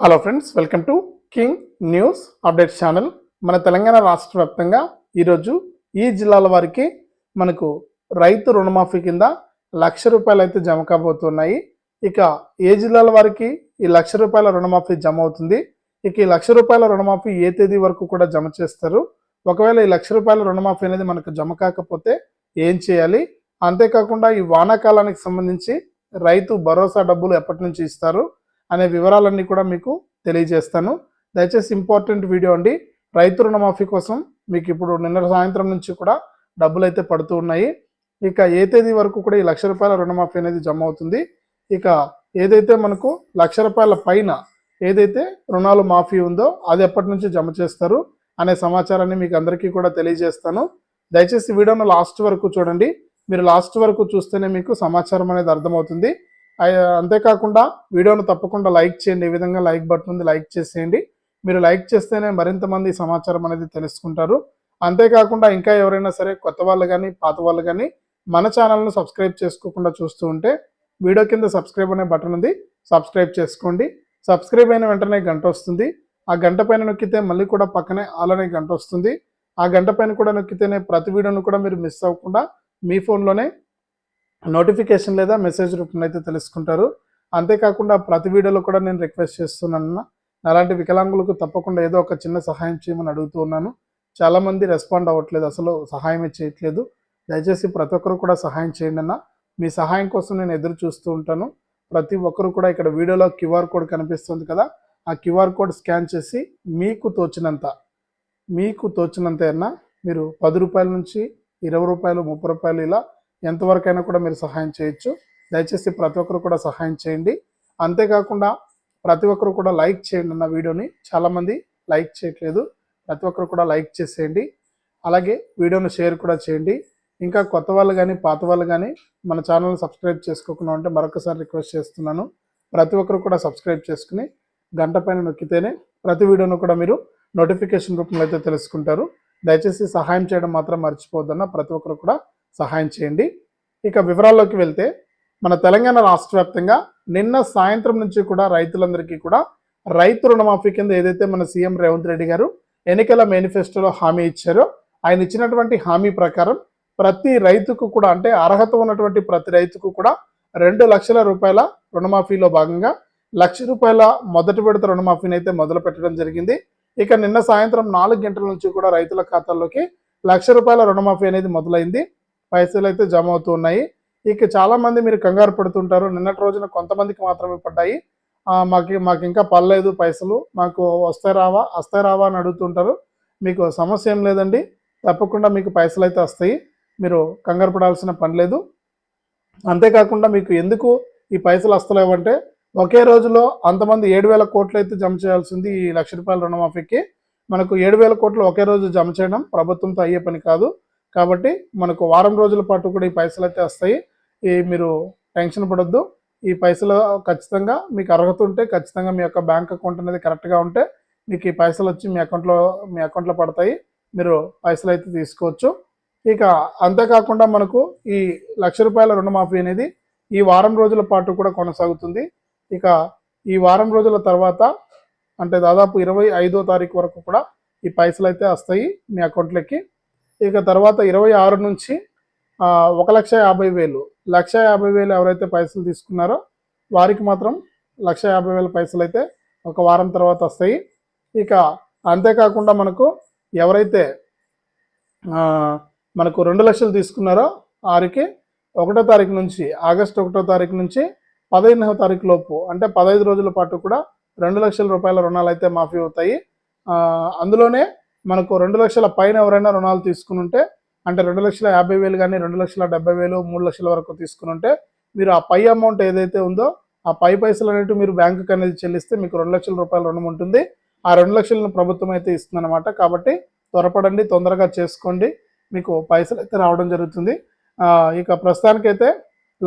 Hello friends, welcome to king news update channel. మన తెలంగాణ రాష్ట్ర వ్యాప్తంగా ఈరోజు ఈ జిల్లాల వారికి మనకు రైతు రుణమాఫీ కింద ₹1,00,000 అయితే జమ కాబోతున్నాయి. ఇక ఏ జిల్లాల వారికి ఈ ₹1,00,000 రుణమాఫీ జమ అవుతుంది, ఇక ఈ ₹1,00,000 రుణమాఫీ ఏ తేదీ వరకు కూడా జమ చేస్తారు, ఒకవేళ ఈ ₹1,00,000 రుణమాఫీ అనేది మనకు జమ కాకపోతే ఏం చేయాలి, అంతేకాకుండా ఈ వానాకాలానికి సంబంధించి రైతు భరోసా డబ్బులు ఎప్పటి నుంచి ఇస్తారు అనే వివరాలన్నీ కూడా మీకు తెలియజేస్తాను. దయచేసి ఇంపార్టెంట్ వీడియో అండి. రైతు రుణమాఫీ కోసం మీకు ఇప్పుడు నిన్న సాయంత్రం నుంచి కూడా డబ్బులు అయితే పడుతూ ఉన్నాయి. ఇక ఏ తేదీ వరకు కూడా ఈ ₹1,00,000 రుణమాఫీ అనేది జమ అవుతుంది, ఇక ఏదైతే మనకు ₹1,00,000 పైన ఏదైతే రుణాలు మాఫీ ఉందో అది ఎప్పటి నుంచి జమ చేస్తారు అనే సమాచారాన్ని మీకు అందరికీ కూడా తెలియజేస్తాను. దయచేసి వీడియోను లాస్ట్ వరకు చూడండి. మీరు లాస్ట్ వరకు చూస్తేనే మీకు సమాచారం అనేది అర్థమవుతుంది. అంతేకాకుండా వీడియోను తప్పకుండా లైక్ చేయండి. ఈ విధంగా లైక్ బటన్ ఉంది, లైక్ చేసేయండి. మీరు లైక్ చేస్తేనే మరింత మంది సమాచారం అనేది తెలుసుకుంటారు. అంతేకాకుండా ఇంకా ఎవరైనా సరే కొత్త వాళ్ళు కానీ పాత వాళ్ళు కానీ మన ఛానల్ను సబ్స్క్రైబ్ చేసుకోకుండా చూస్తూ ఉంటే వీడియో కింద సబ్స్క్రైబ్ అనే బటన్ ఉంది, సబ్స్క్రైబ్ చేసుకోండి. సబ్స్క్రైబ్ అయిన వెంటనే గంట వస్తుంది. ఆ గంట పైన నొక్కితే మళ్ళీ కూడా పక్కనే ఆల్ అనే గంట వస్తుంది. ఆ గంట పైన కూడా నొక్కితేనే ప్రతి వీడియోను కూడా మీరు మిస్ అవ్వకుండా మీ ఫోన్లోనే నోటిఫికేషన్ లేదా మెసేజ్ రూపంలో అయితే తెలుసుకుంటారు. అంతేకాకుండా ప్రతి వీడియోలో కూడా నేను రిక్వెస్ట్ చేస్తున్నాను, అలాంటి వికలాంగులకు తప్పకుండా ఏదో ఒక చిన్న సహాయం చేయమని అడుగుతూ ఉన్నాను. చాలామంది రెస్పాండ్ అవ్వట్లేదు, అసలు సహాయమే చేయట్లేదు. దయచేసి ప్రతి ఒక్కరు కూడా సహాయం చేయండి అన్న. మీ సహాయం కోసం నేను ఎదురు చూస్తూ ఉంటాను. ప్రతి ఒక్కరు కూడా ఇక్కడ వీడియోలో QR కోడ్ కనిపిస్తుంది కదా, ఆ QR కోడ్ స్కాన్ చేసి మీకు తోచినంత అన్నా మీరు ₹10 నుంచి ₹20, ₹30 ఇలా ఎంతవరకైనా కూడా మీరు సహాయం చేయొచ్చు. దయచేసి ప్రతి ఒక్కరు కూడా సహాయం చేయండి. అంతేకాకుండా ప్రతి ఒక్కరు కూడా లైక్ చేయండి అన్న వీడియోని. చాలామంది లైక్ చేయట్లేదు, ప్రతి ఒక్కరు కూడా లైక్ చేసేయండి. అలాగే వీడియోని షేర్ కూడా చేయండి. ఇంకా కొత్త వాళ్ళు కానీ పాత వాళ్ళు కానీ మన ఛానల్ని సబ్స్క్రైబ్ చేసుకోకుండా ఉంటే మరొకసారి రిక్వెస్ట్ చేస్తున్నాను. ప్రతి ఒక్కరు కూడా సబ్స్క్రైబ్ చేసుకుని గంట పైన నొక్కితేనే ప్రతి వీడియోను కూడా మీరు నోటిఫికేషన్ రూపంలో అయితే తెలుసుకుంటారు. దయచేసి సహాయం చేయడం మాత్రం మర్చిపోవద్దన్న. ప్రతి ఒక్కరు కూడా సహాయం చేయండి. ఇక వివరాల్లోకి వెళ్తే మన తెలంగాణ రాష్ట్ర వ్యాప్తంగా నిన్న సాయంత్రం నుంచి కూడా రైతులందరికీ కూడా రైతు రుణమాఫీ కింద ఏదైతే మన సీఎం రేవంత్ రెడ్డి గారు ఎన్నికల మేనిఫెస్టోలో హామీ ఇచ్చారో ఆయన ఇచ్చినటువంటి హామీ ప్రకారం ప్రతి రైతుకు కూడా, అంటే అర్హత ఉన్నటువంటి ప్రతి రైతుకు కూడా ₹2,00,000 రుణమాఫీలో భాగంగా ₹1,00,000 మొదటి విడత రుణమాఫీని అయితే మొదలు పెట్టడం జరిగింది. ఇక నిన్న సాయంత్రం 4 గంటల నుంచి కూడా రైతుల ఖాతాల్లోకి ₹1,00,000 రుణమాఫీ అనేది మొదలైంది. పైసలు అయితే జమ అవుతూ ఉన్నాయి. ఇక చాలామంది మీరు కంగారు పడుతుంటారు, నిన్నటి రోజున కొంతమందికి మాత్రమే పడ్డాయి, మాకు ఇంకా పడలేదు పైసలు, మాకు వస్తాయి రావా అని అడుగుతుంటారు. మీకు సమస్య ఏం లేదండి, తప్పకుండా మీకు పైసలు అయితే వస్తాయి, మీరు కంగారు పడాల్సిన పని లేదు. అంతేకాకుండా మీకు ఎందుకు ఈ పైసలు వస్తలేవంటే ఒకే రోజులో అంతమంది 7,000 కోట్లు అయితే జమ చేయాల్సింది. ఈ ₹1,00,000 రుణమాఫీకి మనకు 7,000 కోట్లు ఒకే రోజు జమ చేయడం ప్రభుత్వంతో అయ్యే పని కాదు. కాబట్టి మనకు వారం రోజుల పాటు కూడా ఈ పైసలు అయితే వస్తాయి. మీరు టెన్షన్ పడొద్దు. ఈ పైసలు ఖచ్చితంగా మీకు అర్హత ఉంటే, ఖచ్చితంగా మీ యొక్క బ్యాంక్ అకౌంట్ అనేది కరెక్ట్గా ఉంటే మీకు ఈ పైసలు వచ్చి మీ అకౌంట్లో పడతాయి. మీరు పైసలు అయితే తీసుకోవచ్చు. ఇక అంతేకాకుండా మనకు ఈ ₹1,00,000 రుణమాఫీ అనేది ఈ వారం రోజుల పాటు కూడా కొనసాగుతుంది. ఇక ఈ వారం రోజుల తర్వాత అంటే దాదాపు 25వ తారీఖు వరకు కూడా ఈ పైసలు అయితే వస్తాయి మీ అకౌంట్లోకి. ఇక తర్వాత 26 నుంచి 1,50,000 1,50,000 ఎవరైతే పైసలు తీసుకున్నారో వారికి మాత్రం 1,50,000 పైసలు అయితే ఒక వారం తర్వాత వస్తాయి. ఇక అంతేకాకుండా మనకు ఎవరైతే మనకు 2 లక్షలు తీసుకున్నారో వారికి 1వ తారీఖు నుంచి ఆగస్టు 1వ తారీఖు నుంచి 15వ తారీఖు లోపు, అంటే 15 రోజుల పాటు కూడా ₹2,00,000 రుణాలు అయితే మాఫీ అవుతాయి. అందులోనే మనకు 2 లక్షల పైన ఎవరైనా రుణాలు తీసుకుని ఉంటే, అంటే 2,50,000 కానీ 2,70,000 3 లక్షల వరకు తీసుకుని ఉంటే మీరు ఆ పై అమౌంట్ ఏదైతే ఉందో ఆ పైసలు అనేవి మీరు బ్యాంకుకి అనేది చెల్లిస్తే మీకు ₹2,00,000 రుణం ఉంటుంది. ఆ 2 లక్షలను ప్రభుత్వం అయితే ఇస్తుందన్నమాట. కాబట్టి త్వరపడండి, తొందరగా చేసుకోండి, మీకు పైసలు అయితే రావడం జరుగుతుంది. ఇక ప్రస్తుతానికైతే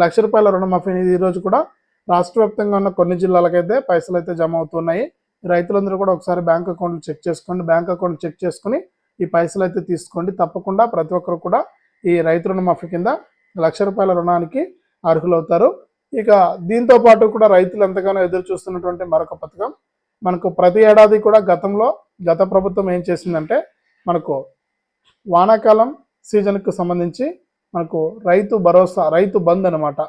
₹1,00,000 రుణమాఫీ అనేది ఈరోజు కూడా రాష్ట్ర వ్యాప్తంగా ఉన్న కొన్ని జిల్లాలకైతే పైసలు అయితే జమ అవుతున్నాయి. రైతులందరూ కూడా ఒకసారి బ్యాంక్ అకౌంట్లు చెక్ చేసుకోండి. బ్యాంక్ అకౌంట్ చెక్ చేసుకుని ఈ పైసలు అయితే తీసుకోండి. తప్పకుండా ప్రతి ఒక్కరు కూడా ఈ రైతు రుణమాఫీ కింద ₹1,00,000 రుణానికి అర్హులవుతారు. ఇక దీంతో పాటు కూడా రైతులు ఎంతగానో ఎదురు చూస్తున్నటువంటి మరొక పథకం మనకు ప్రతి ఏడాది కూడా గత ప్రభుత్వం ఏం చేసిందంటే మనకు వానాకాలం సీజన్కు సంబంధించి మనకు రైతు భరోసా, రైతు బంధు అనమాట.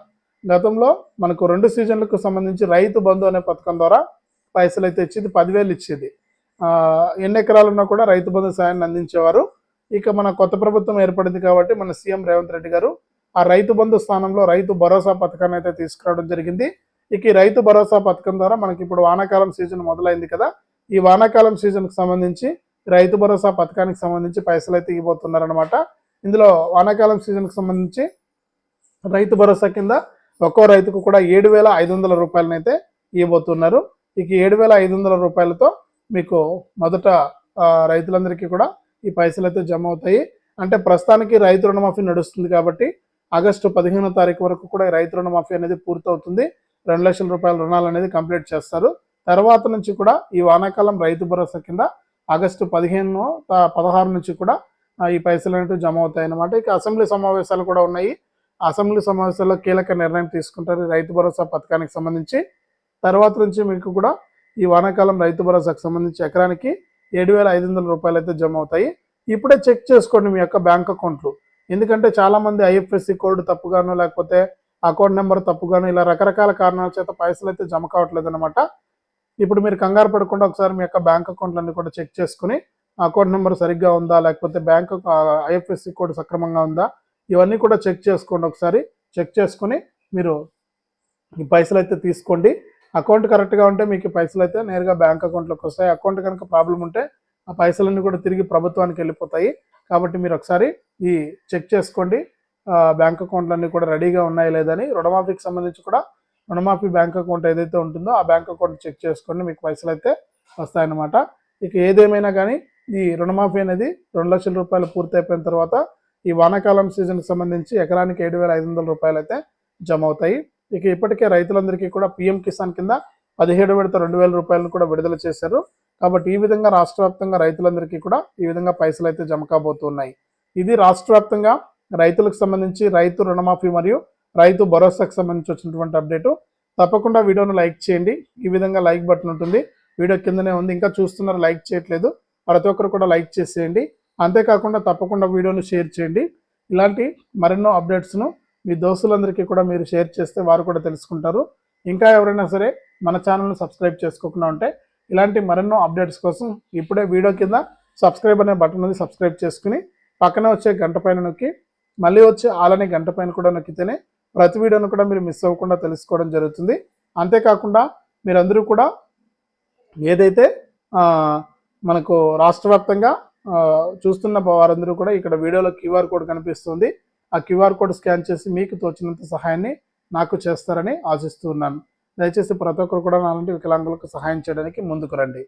గతంలో మనకు 2 సీజన్లకు సంబంధించి రైతు బంధు అనే పథకం ద్వారా పైసలు అయితే ఇచ్చేది, 10,000 ఇచ్చేది. ఎన్ని ఎకరాలున్నా కూడా రైతు బంధు సాయాన్ని అందించేవారు. ఇక మన కొత్త ప్రభుత్వం ఏర్పడింది కాబట్టి మన సీఎం రేవంత్ రెడ్డి గారు ఆ రైతు బంధు స్థానంలో రైతు భరోసా పథకాన్ని అయితే తీసుకురావడం జరిగింది. ఇక ఈ రైతు భరోసా పథకం ద్వారా మనకి ఇప్పుడు వానాకాలం సీజన్ మొదలైంది కదా, ఈ వానాకాలం సీజన్కి సంబంధించి రైతు భరోసా పథకానికి సంబంధించి పైసలు అయితే ఇవ్వబోతున్నారనమాట. ఇందులో వానాకాలం సీజన్కి సంబంధించి రైతు భరోసా కింద ఒక్కో రైతుకు కూడా 7,500 రూపాయలను అయితే ఇవ్వబోతున్నారు. ఇక 7,500 రూపాయలతో మీకు మొదట రైతులందరికీ కూడా ఈ పైసలు అయితే జమ అవుతాయి. అంటే ప్రస్తుతానికి రైతు రుణమాఫీ నడుస్తుంది కాబట్టి ఆగస్టు 15వ తారీఖు వరకు కూడా ఈ రైతు రుణమాఫీ అనేది పూర్తవుతుంది. 2 లక్షల రూపాయల రుణాలు అనేది కంప్లీట్ చేస్తారు. తర్వాత నుంచి కూడా ఈ వానాకాలం రైతు భరోసా కింద ఆగస్టు 16 నుంచి కూడా ఈ పైసలు అనేవి జమ అవుతాయి అన్నమాట. ఇక అసెంబ్లీ సమావేశాలు కూడా ఉన్నాయి. అసెంబ్లీ సమావేశాల్లో కీలక నిర్ణయం తీసుకుంటారు రైతు భరోసా పథకానికి సంబంధించి. తర్వాత నుంచి మీకు కూడా ఈ వానాకాలం రైతు భరోసాకు సంబంధించి ఎకరానికి 7,500 రూపాయలు అయితే జమ అవుతాయి. ఇప్పుడే చెక్ చేసుకోండి మీ యొక్క బ్యాంక్ అకౌంట్లు. ఎందుకంటే చాలామంది ఐఎఫ్ఎస్సి కోడ్ తప్పుగాను, లేకపోతే అకౌంట్ నెంబర్ తప్పుగాను, ఇలా రకరకాల కారణాల చేత పైసలు అయితే జమ కావట్లేదు అనమాట. ఇప్పుడు మీరు కంగారు పడకుండా ఒకసారి మీ యొక్క బ్యాంక్ అకౌంట్లన్నీ కూడా చెక్ చేసుకుని అకౌంట్ నెంబర్ సరిగ్గా ఉందా, లేకపోతే బ్యాంక్ ఐఎఫ్ఎస్సి కోడ్ సక్రమంగా ఉందా, ఇవన్నీ కూడా చెక్ చేసుకోండి. ఒకసారి చెక్ చేసుకుని మీరు ఈ పైసలు అయితే తీసుకోండి. అకౌంట్ కరెక్ట్గా ఉంటే మీకు పైసలు అయితే నేరుగా బ్యాంక్ అకౌంట్లోకి వస్తాయి. అకౌంట్ కనుక ప్రాబ్లం ఉంటే ఆ పైసలన్నీ కూడా తిరిగి ప్రభుత్వానికి వెళ్ళిపోతాయి. కాబట్టి మీరు ఒకసారి ఈ చెక్ చేసుకోండి బ్యాంక్ అకౌంట్లన్నీ కూడా రెడీగా ఉన్నాయి లేదని. రుణమాఫీకి సంబంధించి కూడా రుణమాఫీ బ్యాంక్ అకౌంట్ ఏదైతే ఉంటుందో ఆ బ్యాంక్ అకౌంట్ చెక్ చేసుకోండి, మీకు పైసలు అయితే వస్తాయన్నమాట. ఇక ఏదేమైనా కానీ ఈ రుణమాఫీ అనేది 2 లక్షల రూపాయలు పూర్తి అయిపోయిన తర్వాత ఈ వానాకాలం సీజన్కి సంబంధించి ఎకరానికి 7,500 రూపాయలు అయితే జమ అవుతాయి. ఇక ఇప్పటికే రైతులందరికీ కూడా పిఎం కిసాన్ కింద 17 విడత 2,000 రూపాయలను కూడా విడుదల చేశారు. కాబట్టి ఈ విధంగా రాష్ట్ర వ్యాప్తంగా రైతులందరికీ కూడా ఈ విధంగా పైసలు అయితే జమ కాబోతున్నాయి. ఇది రాష్ట్ర వ్యాప్తంగా రైతులకు సంబంధించి రైతు రుణమాఫీ మరియు రైతు భరోసాకు సంబంధించి వచ్చినటువంటి అప్డేటు. తప్పకుండా వీడియోను లైక్ చేయండి. ఈ విధంగా లైక్ బటన్ ఉంటుంది, వీడియో కిందనే ఉంది. ఇంకా చూస్తున్నారు లైక్ చేయట్లేదు, ప్రతి ఒక్కరు కూడా లైక్ చేసేయండి. అంతేకాకుండా తప్పకుండా వీడియోను షేర్ చేయండి. ఇలాంటి మరెన్నో అప్డేట్స్ను మీ దోస్తులందరికీ కూడా మీరు షేర్ చేస్తే వారు కూడా తెలుసుకుంటారు. ఇంకా ఎవరైనా సరే మన ఛానల్ను సబ్స్క్రైబ్ చేసుకోకుండా ఉంటే ఇలాంటి మరెన్నో అప్డేట్స్ కోసం ఇప్పుడే వీడియో కింద సబ్స్క్రైబ్ అనే బటన్ ఉంది, సబ్స్క్రైబ్ చేసుకుని పక్కన వచ్చే గంట పైన నొక్కి మళ్ళీ వచ్చే ఆలనే గంట పైన కూడా నొక్కితేనే ప్రతి వీడియోను కూడా మీరు మిస్ అవ్వకుండా తెలుసుకోవడం జరుగుతుంది. అంతేకాకుండా మీరందరూ కూడా ఏదైతే మనకు రాష్ట్ర వ్యాప్తంగా చూస్తున్న వారందరూ కూడా ఇక్కడ వీడియోలో QR కోడ్ కనిపిస్తుంది. ఆ QR కోడ్ స్కాన్ చేసి మీకు తోచినంత సహాయాన్ని నాకు చేస్తారని ఆశిస్తూ ఉన్నాను. దయచేసి ప్రతి ఒక్కరు కూడా నాలాంటి వికలాంగులకు సహాయం చేయడానికి ముందుకు రండి.